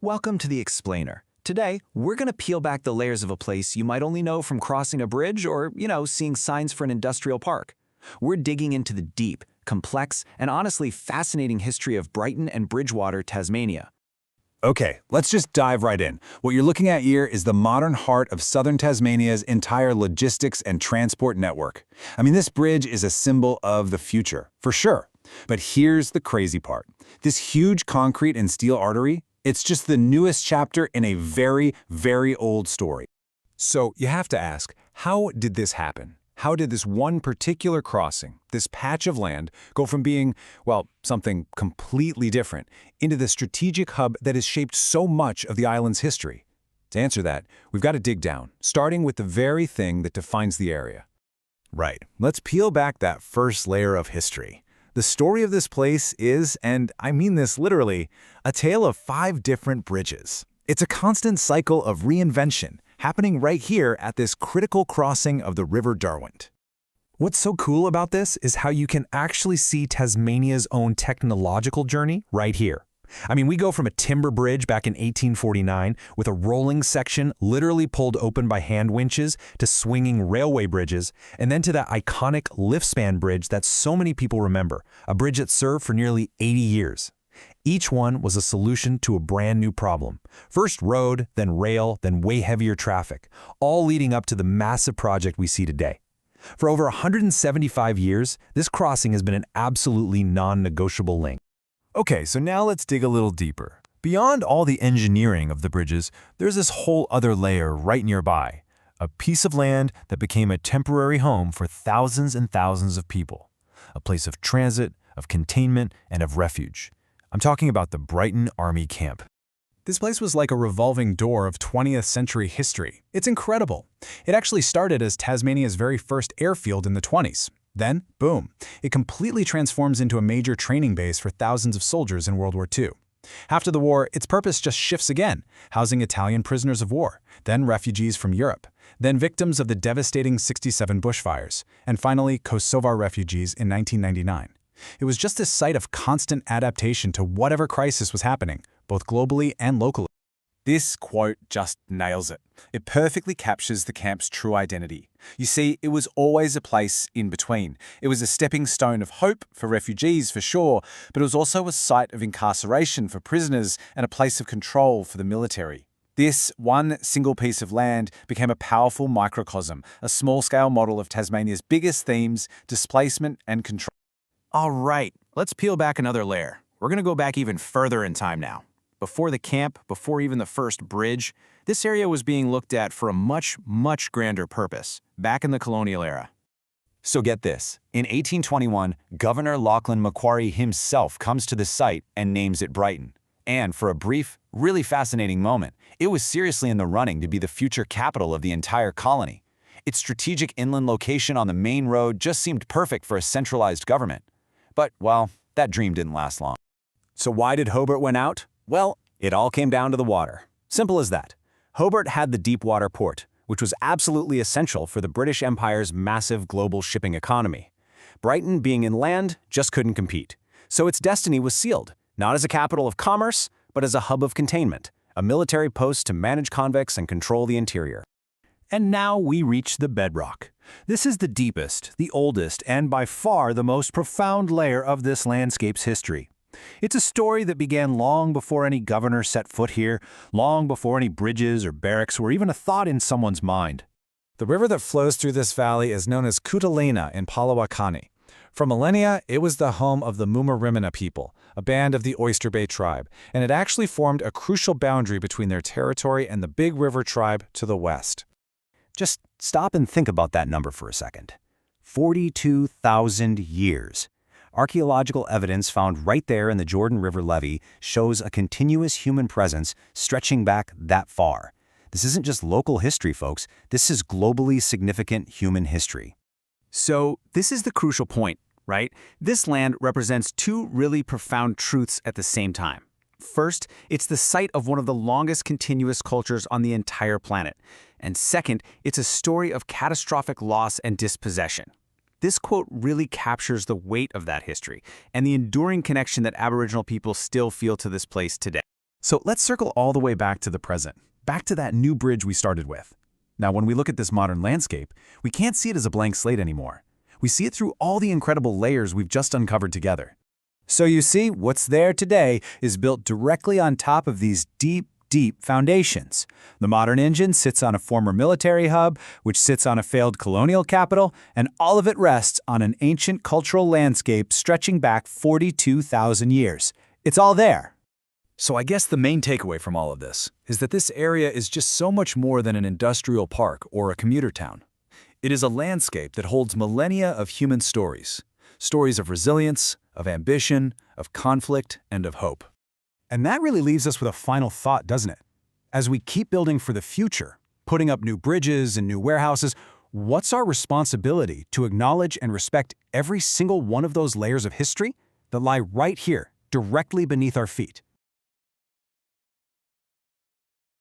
Welcome to The Explainer. Today, we're going to peel back the layers of a place you might only know from crossing a bridge or, seeing signs for an industrial park. We're digging into the deep, complex, and honestly fascinating history of Brighton and Bridgewater, Tasmania. Okay, let's just dive right in. What you're looking at here is the modern heart of southern Tasmania's entire logistics and transport network. This bridge is a symbol of the future, for sure. But here's the crazy part. This huge concrete and steel artery, it's just the newest chapter in a very, very old story. So you have to ask, how did this happen? How did this one particular crossing, this patch of land, go from being, something completely different, into the strategic hub that has shaped so much of the island's history? To answer that, we've got to dig down, starting with the very thing that defines the area. Right, let's peel back that first layer of history. The story of this place is, and I mean this literally, a tale of 5 different bridges. It's a constant cycle of reinvention, happening right here at this critical crossing of the River Derwent. What's so cool about this is how you can actually see Tasmania's own technological journey right here. We go from a timber bridge back in 1849 with a rolling section literally pulled open by hand winches to swinging railway bridges, and then to that iconic lift span bridge that so many people remember, a bridge that served for nearly 80 years. Each one was a solution to a brand new problem. First road, then rail, then way heavier traffic, all leading up to the massive project we see today. For over 175 years, this crossing has been an absolutely non-negotiable link. Okay, so now let's dig a little deeper. Beyond all the engineering of the bridges, there's this whole other layer right nearby, a piece of land that became a temporary home for thousands and thousands of people, a place of transit, of containment, and of refuge. I'm talking about the Brighton Army Camp. This place was like a revolving door of 20th century history. It's incredible. It actually started as Tasmania's very first airfield in the 20s. Then, boom, it completely transforms into a major training base for thousands of soldiers in World War II. After the war, its purpose just shifts again, housing Italian prisoners of war, then refugees from Europe, then victims of the devastating '67 bushfires, and finally Kosovar refugees in 1999. It was just this site of constant adaptation to whatever crisis was happening, both globally and locally. This quote just nails it. It perfectly captures the camp's true identity. You see, it was always a place in between. It was a stepping stone of hope for refugees, for sure, but it was also a site of incarceration for prisoners and a place of control for the military. This one single piece of land became a powerful microcosm, a small-scale model of Tasmania's biggest themes, displacement and control. All right, let's peel back another layer. We're going to go back even further in time now. Before the camp, before even the first bridge, this area was being looked at for a much, much grander purpose, back in the colonial era. So get this, in 1821, Governor Lachlan Macquarie himself comes to the site and names it Brighton. And for a brief, really fascinating moment, it was seriously in the running to be the future capital of the entire colony. Its strategic inland location on the main road just seemed perfect for a centralized government. But, that dream didn't last long. So why did Hobart win out? Well, it all came down to the water. Simple as that. Hobart had the deep water port, which was absolutely essential for the British Empire's massive global shipping economy. Brighton, being inland, just couldn't compete. So its destiny was sealed, not as a capital of commerce, but as a hub of containment, a military post to manage convicts and control the interior. And now we reach the bedrock. This is the deepest, the oldest, and by far the most profound layer of this landscape's history. It's a story that began long before any governor set foot here, long before any bridges or barracks were even a thought in someone's mind. The river that flows through this valley is known as Kutalena in Palawakani. For millennia, it was the home of the Mumarimana people, a band of the Oyster Bay tribe, and it actually formed a crucial boundary between their territory and the Big River tribe to the west. Just stop and think about that number for a second. 42,000 years. Archaeological evidence found right there in the Jordan River levee shows a continuous human presence stretching back that far. This isn't just local history, folks. This is globally significant human history. So this is the crucial point, right? This land represents 2 really profound truths at the same time. First, it's the site of one of the longest continuous cultures on the entire planet. And second, it's a story of catastrophic loss and dispossession. This quote really captures the weight of that history and the enduring connection that Aboriginal people still feel to this place today. So let's circle all the way back to the present, back to that new bridge we started with. Now, when we look at this modern landscape, we can't see it as a blank slate anymore. We see it through all the incredible layers we've just uncovered together. So you see, what's there today is built directly on top of these deep foundations. The modern engine sits on a former military hub, which sits on a failed colonial capital, and all of it rests on an ancient cultural landscape stretching back 42,000 years. It's all there. So I guess the main takeaway from all of this is that this area is just so much more than an industrial park or a commuter town. It is a landscape that holds millennia of human stories. Stories of resilience, of ambition, of conflict, and of hope. And that really leaves us with a final thought, doesn't it? As we keep building for the future, putting up new bridges and new warehouses, what's our responsibility to acknowledge and respect every single one of those layers of history that lie right here, directly beneath our feet?